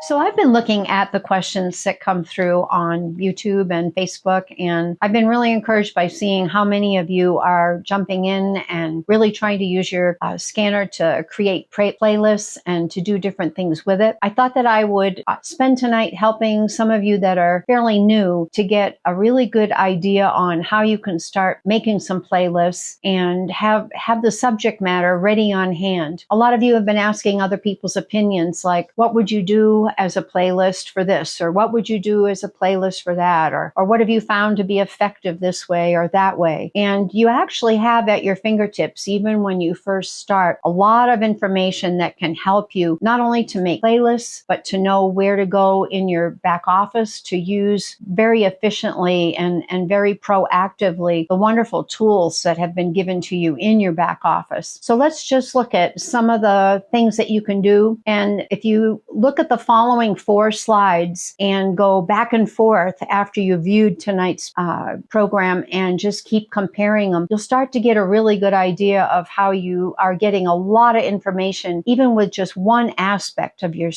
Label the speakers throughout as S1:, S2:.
S1: So I've been looking at the questions that come through on YouTube and Facebook, and I've been really encouraged by seeing how many of you are jumping in and really trying to use your scanner to create playlists and to do different things with it. I thought that I would spend tonight helping some of you that are fairly new to get a really good idea on how you can start making some playlists and have the subject matter ready on hand. A lot of you have been asking other people's opinions, like, what would you do as a playlist for this, or what would you do as a playlist for that, or what have you found to be effective this way or that way? And you actually have at your fingertips, even when you first start, a lot of information that can help you not only to make playlists, but to know where to go in your back office to use very efficiently and very proactively the wonderful tools that have been given to you in your back office. So let's just look at some of the things that you can do. And if you look at the following 4 slides and go back and forth after you viewed tonight's program and just keep comparing them, you'll start to get a really good idea of how you are getting a lot of information, even with just one aspect of your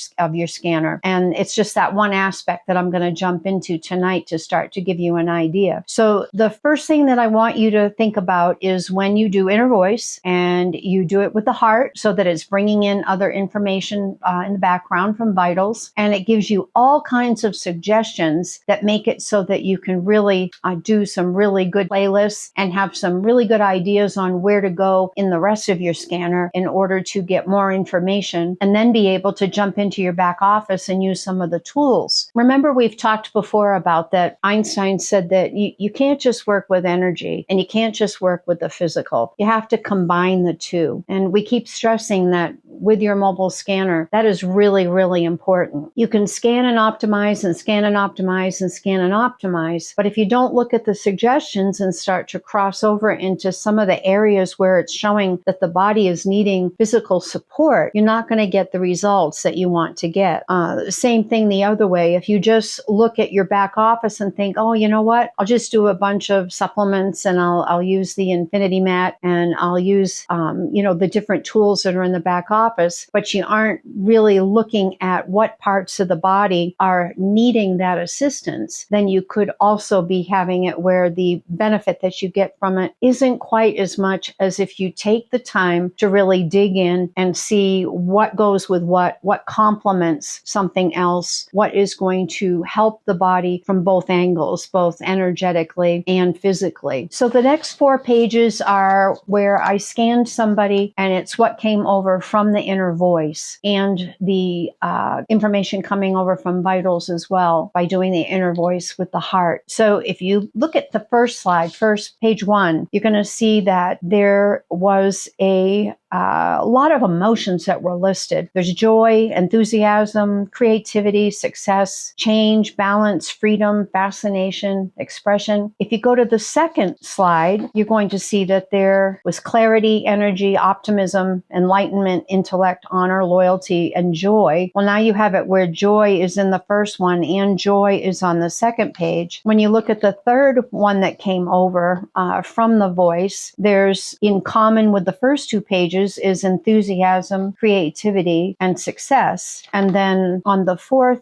S1: scanner. And it's just that one aspect that I'm going to jump into tonight to start to give you an idea. So the first thing that I want you to think about is when you do inner voice and you do it with the heart so that it's bringing in other information in the background from vitals. And it gives you all kinds of suggestions that make it so that you can really do some really good playlists and have some really good ideas on where to go in the rest of your scanner in order to get more information and then be able to jump into your back office and use some of the tools. Remember, we've talked before about that Einstein said that you can't just work with energy and you can't just work with the physical. You have to combine the two. And we keep stressing that with your mobile scanner, that is really, really important. You can scan and optimize and scan and optimize and scan and optimize. But if you don't look at the suggestions and start to cross over into some of the areas where it's showing that the body is needing physical support, you're not going to get the results that you want to get. Same thing the other way. If you just look at your back office and think, oh, you know what? I'll just do a bunch of supplements and I'll use the infinity mat and I'll use, the different tools that are in the back office, but you aren't really looking at what parts of the body are needing that assistance, then you could also be having it where the benefit that you get from it isn't quite as much as if you take the time to really dig in and see what goes with what complements something else, what is going to help the body from both angles, both energetically and physically. So the next 4 pages are where I scanned somebody, and it's what came over from the inner voice and the information coming over from vitals as well by doing the inner voice with the heart. So if you look at the first slide, page 1, you're going to see that there was a lot of emotions that were listed. There's joy, enthusiasm, creativity, success, change, balance, freedom, fascination, expression. If you go to the second slide, you're going to see that there was clarity, energy, optimism, enlightenment, intellect, honor, loyalty, and joy. Well, now you have it where joy is in the first one and joy is on the second page. When you look at the third one that came over from the voice, there's in common with the first 2 pages is enthusiasm, creativity, and success. And then on the fourth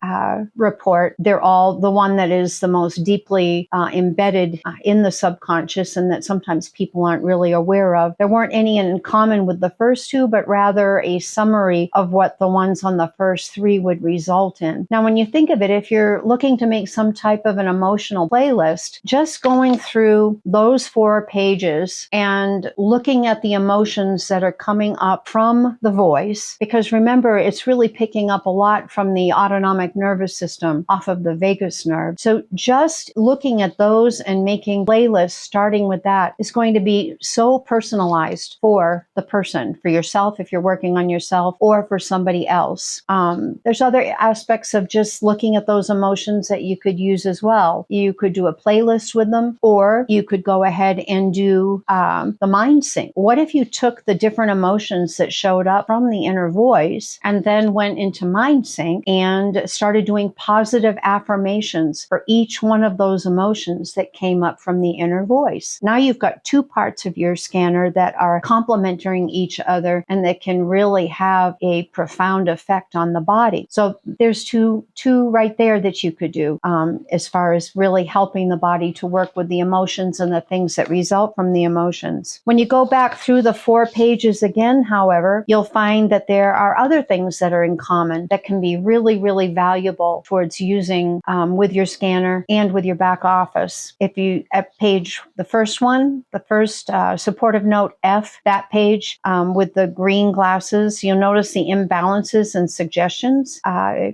S1: report, they're all the one that is the most deeply embedded in the subconscious and that sometimes people aren't really aware of. There weren't any in common with the first 2, but rather a summary of what the ones on the first 3 would result in. Now, when you think of it, if you're looking to make some type of an emotional playlist, just going through those 4 pages and looking at the emotions that are coming up from the voice, because remember, it's really picking up a lot from the autonomic nervous system off of the vagus nerve. So just looking at those and making playlists starting with that is going to be so personalized for the person, for yourself if you're working on yourself, or for somebody else. There's other aspects of just looking at those emotions that you could use as well. You could do a playlist with them, or you could go ahead and do the mind sync. What if you took the different emotions that showed up from the inner voice, and then went into mind sync and started doing positive affirmations for each one of those emotions that came up from the inner voice. Now you've got two parts of your scanner that are complementing each other and that can really have a profound effect on the body. So there's two right there that you could do as far as really helping the body to work with the emotions and the things that result from the emotions. When you go back through the 4 pages again, however, you'll find that there are other things that are in common that can be really, really valuable towards using with your scanner and with your back office. If you, at page, the first one, the first supportive note F, that page with the green glasses, you'll notice the imbalances and suggestions.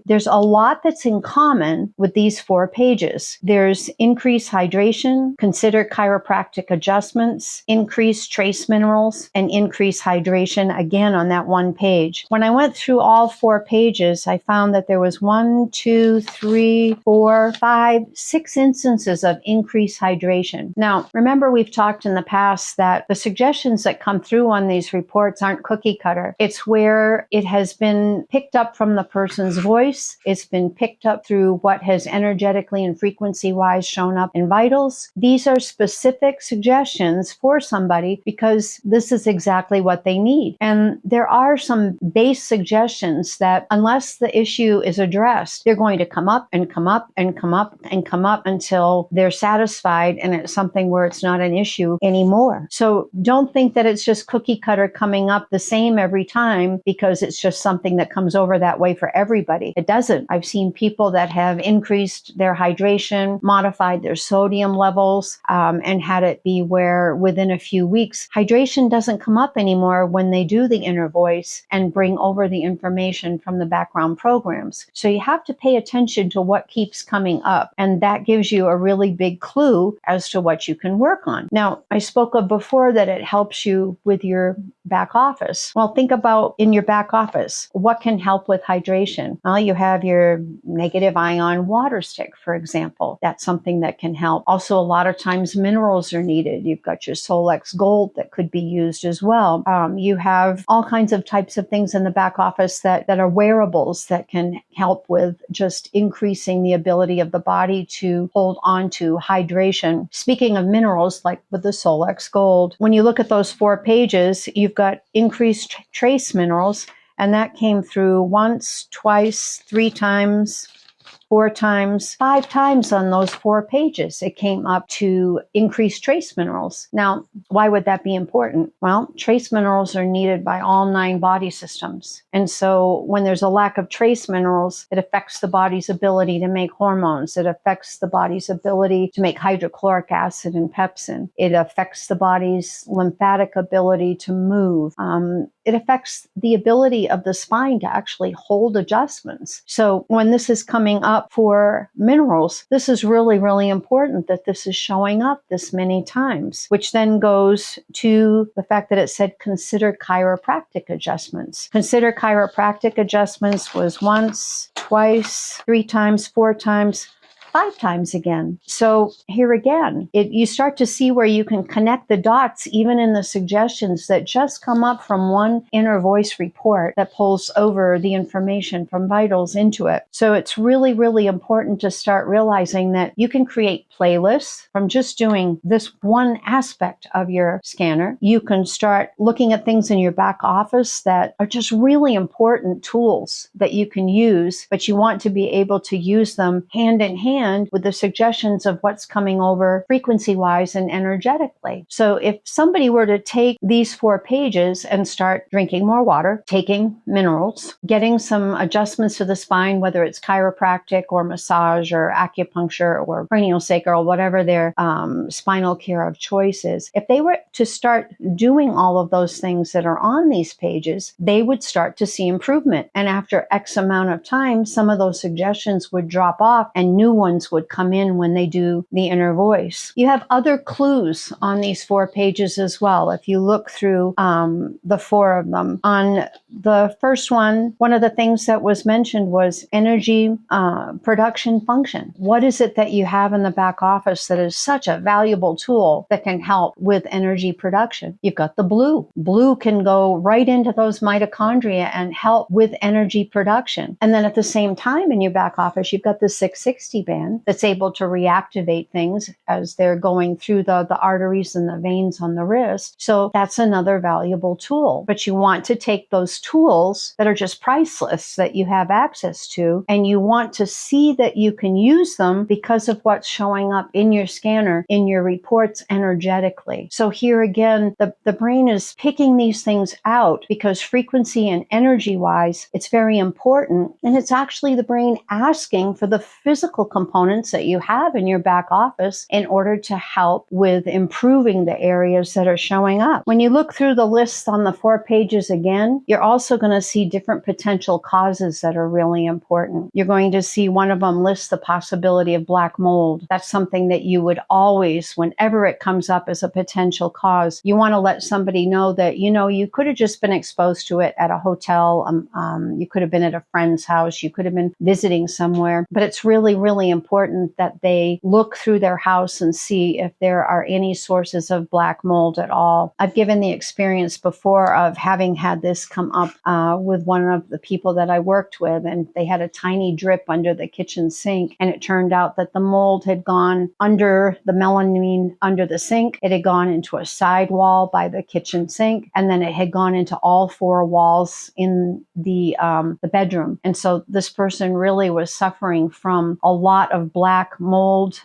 S1: There's a lot that's in common with these 4 pages. There's increased hydration, consider chiropractic adjustments, increased trace minerals, and increased hydration, again on that one page. When I went through all 4 pages, I found that there was 1, 2, 3, 4, 5, 6 instances of increased hydration. Now, remember we've talked in the past that the suggestions that come through on these reports aren't cookie cutter. It's where it has been picked up from the person's voice. It's been picked up through what has energetically and frequency-wise shown up in vitals. These are specific suggestions for somebody because this is exactly what they need. And there are some base suggestions that unless the issue is addressed, they're going to come up and come up and come up and come up until they're satisfied and it's something where it's not an issue anymore. So don't think that it's just cookie cutter coming up the same every time because it's just something that comes over that way for everybody. It doesn't. I've seen people that have increased their hydration, modified their sodium levels, and had it be where within a few weeks, hydration doesn't come up anymore when they do the inner voice and bring over the information from the background programs. So you have to pay attention to what keeps coming up, and that gives you a really big clue as to what you can work on. Now, I spoke of before that it helps you with your back office. Well, think about in your back office, what can help with hydration? Well, you have your negative ion water stick, for example. That's something that can help. Also, a lot of times minerals are needed. You've got your Solex Gold that could be used as well. You have all kinds of types of things in the back office that are wearables that can help with just increasing the ability of the body to hold on to hydration. Speaking of minerals, like with the Solex Gold, when you look at those 4 pages, you've got increased trace minerals, and that came through once, twice, 3 times, 4 times, 5 times on those 4 pages. It came up to increased trace minerals. Now, why would that be important? Well, trace minerals are needed by all 9 body systems. And so when there's a lack of trace minerals, it affects the body's ability to make hormones. It affects the body's ability to make hydrochloric acid and pepsin. It affects the body's lymphatic ability to move. It affects the ability of the spine to actually hold adjustments. So when this is coming up for minerals, this is really, really important that this is showing up this many times, which then goes to the fact that it said consider chiropractic adjustments. Consider chiropractic adjustments was once, twice, 3 times, 4 times, 5 times again. So here again, you start to see where you can connect the dots even in the suggestions that just come up from one inner voice report that pulls over the information from vitals into it. So it's really, really important to start realizing that you can create playlists from just doing this one aspect of your scanner. You can start looking at things in your back office that are just really important tools that you can use, but you want to be able to use them hand in hand with the suggestions of what's coming over frequency-wise and energetically. So if somebody were to take these 4 pages and start drinking more water, taking minerals, getting some adjustments to the spine, whether it's chiropractic or massage or acupuncture or cranial sacral, whatever their spinal care of choice is, if they were to start doing all of those things that are on these pages, they would start to see improvement. And after X amount of time, some of those suggestions would drop off and new ones ones would come in when they do the inner voice. You have other clues on these 4 pages as well. If you look through the 4 of them, on the first one of the things that was mentioned was energy production function. What is it that you have in the back office that is such a valuable tool that can help with energy production? You've got the blue. Blue can go right into those mitochondria and help with energy production. And then at the same time in your back office, you've got the 660 band that's able to reactivate things as they're going through the arteries and the veins on the wrist. So that's another valuable tool. But you want to take those tools that are just priceless that you have access to, and you want to see that you can use them because of what's showing up in your scanner, in your reports energetically. So here again, the brain is picking these things out because frequency and energy wise, it's very important. And it's actually the brain asking for the physical components that you have in your back office in order to help with improving the areas that are showing up. When you look through the list on the 4 pages again, you're also going to see different potential causes that are really important. You're going to see one of them list the possibility of black mold. That's something that you would always, whenever it comes up as a potential cause, you want to let somebody know that, you could have just been exposed to it at a hotel. You could have been at a friend's house. You could have been visiting somewhere. But it's really, really important that they look through their house and see if there are any sources of black mold at all. I've given the experience before of having had this come up with one of the people that I worked with, and they had a tiny drip under the kitchen sink, and it turned out that the mold had gone under the melamine under the sink. It had gone into a side wall by the kitchen sink, and then it had gone into all 4 walls in the bedroom. And so this person really was suffering from a lot of black mold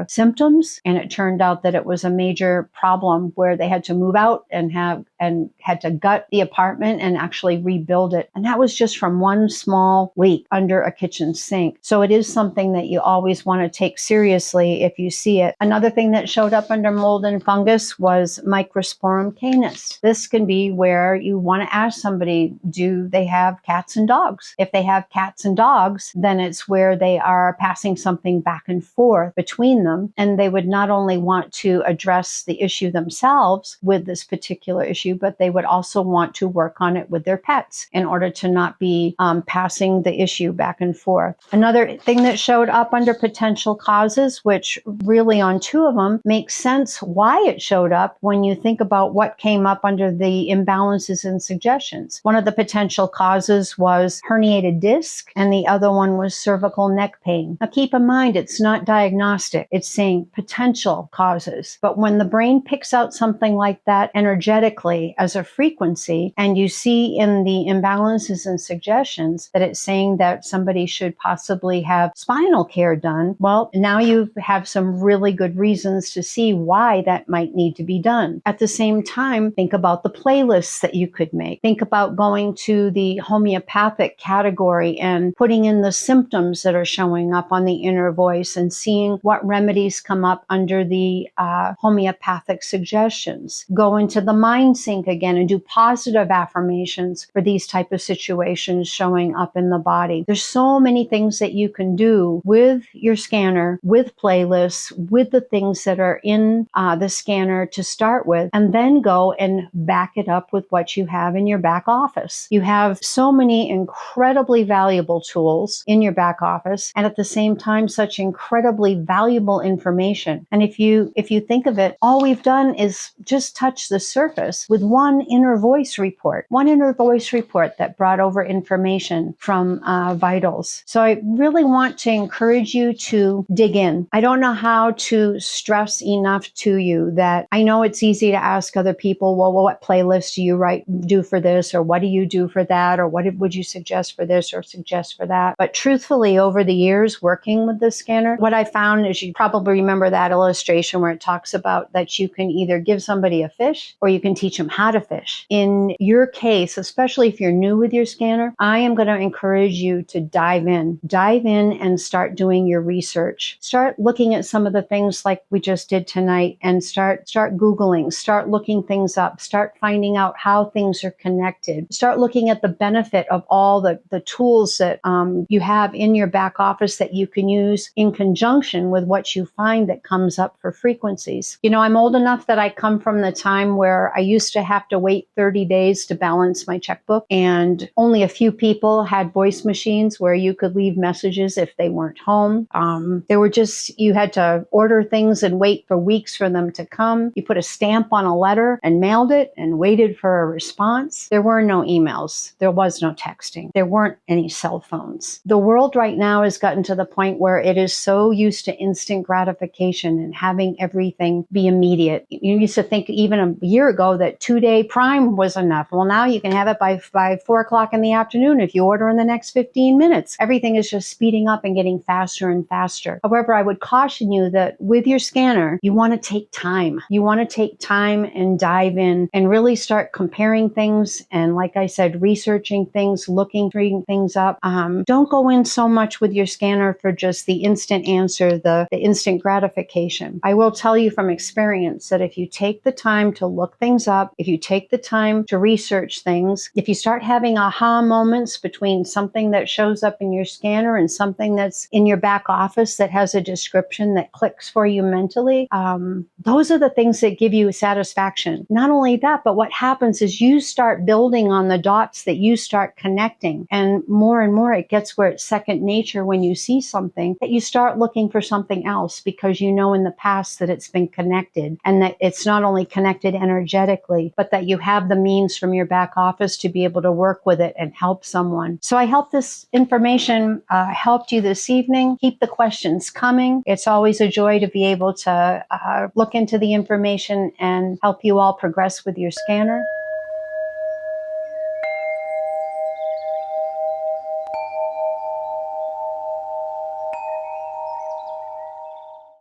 S1: symptoms, and it turned out that it was a major problem where they had to move out and had to gut the apartment and actually rebuild it. And that was just from one small leak under a kitchen sink. So it is something that you always want to take seriously if you see it. Another thing that showed up under mold and fungus was Microsporum canis. This can be where you want to ask somebody, do they have cats and dogs? If they have cats and dogs, then it's where they are passing something back and forth between them. And they would not only want to address the issue themselves with this particular issue, but they would also want to work on it with their pets in order to not be passing the issue back and forth. Another thing that showed up under potential causes, which really on 2 of them makes sense why it showed up when you think about what came up under the imbalances and suggestions. One of the potential causes was herniated disc, and the other one was cervical neck pain. Now keep in mind, it's not diagnostic. It's saying potential causes. But when the brain picks out something like that energetically as a frequency, and you see in the imbalances and suggestions that it's saying that somebody should possibly have spinal care done, well, now you have some really good reasons to see why that might need to be done. At the same time, think about the playlists that you could make. Think about going to the homeopathic category and putting in the symptoms that are showing up on the inner voice and seeing what remedies come up under the homeopathic suggestions. Go into the mind sync again and do positive affirmations for these type of situations showing up in the body. There's so many things that you can do with your scanner, with playlists, with the things that are in the scanner to start with, and then go and back it up with what you have in your back office. You have so many incredibly valuable tools in your back office, and at the same time, such incredibly valuable information. And if you think of it, all we've done is just touch the surface with one inner voice report that brought over information from vitals. So I really want to encourage you to dig in. I don't know how to stress enough to you that I know it's easy to ask other people, well, what playlist do you do for this, or what do you do for that, or what would you suggest for this or suggest for that? But truthfully, over the years working with the scanner, what I found is, you probably remember that illustration where it talks about that you can either give somebody a fish or you can teach them them how to fish. In your case, especially if you're new with your scanner, I am going to encourage you to dive in and start doing your research. Start looking at some of the things like we just did tonight, and start Googling, start looking things up, start finding out how things are connected. Start looking at the benefit of all the tools that you have in your back office that you can use in conjunction with what you find that comes up for frequencies. You know, I'm old enough that I come from the time where I used to have to wait 30 days to balance my checkbook, and only a few people had voice machines where you could leave messages if they weren't home. You had to order things and wait for weeks for them to come. You put a stamp on a letter and mailed it and waited for a response. There were no emails. There was no texting. There weren't any cell phones. The world right now has gotten to the point where it is so used to instant gratification and having everything be immediate. You used to think even a year ago that 2-day Prime was enough. Well, now you can have it by 4 o'clock in the afternoon if you order in the next 15 minutes. Everything is just speeding up and getting faster and faster. However, I would caution you that with your scanner, you want to take time. You want to take time and dive in and really start comparing things. And like I said, researching things, looking things up. Don't go in so much with your scanner for just the instant answer, the instant gratification. I will tell you from experience that if you take the time to look things up, if you take the time to research things, if you start having aha moments between something that shows up in your scanner and something that's in your back office that has a description that clicks for you mentally, those are the things that give you satisfaction. Not only that, but what happens is you start building on the dots that you start connecting. And more it gets where it's second nature when you see something that you start looking for something else, because you know in the past that it's been connected, and that it's not only connected energetically, but that you have the means from your back office to be able to work with it and help someone. So I hope this information helped you this evening. Keep the questions coming. It's always a joy to be able to look into the information and help you all progress with your scanner.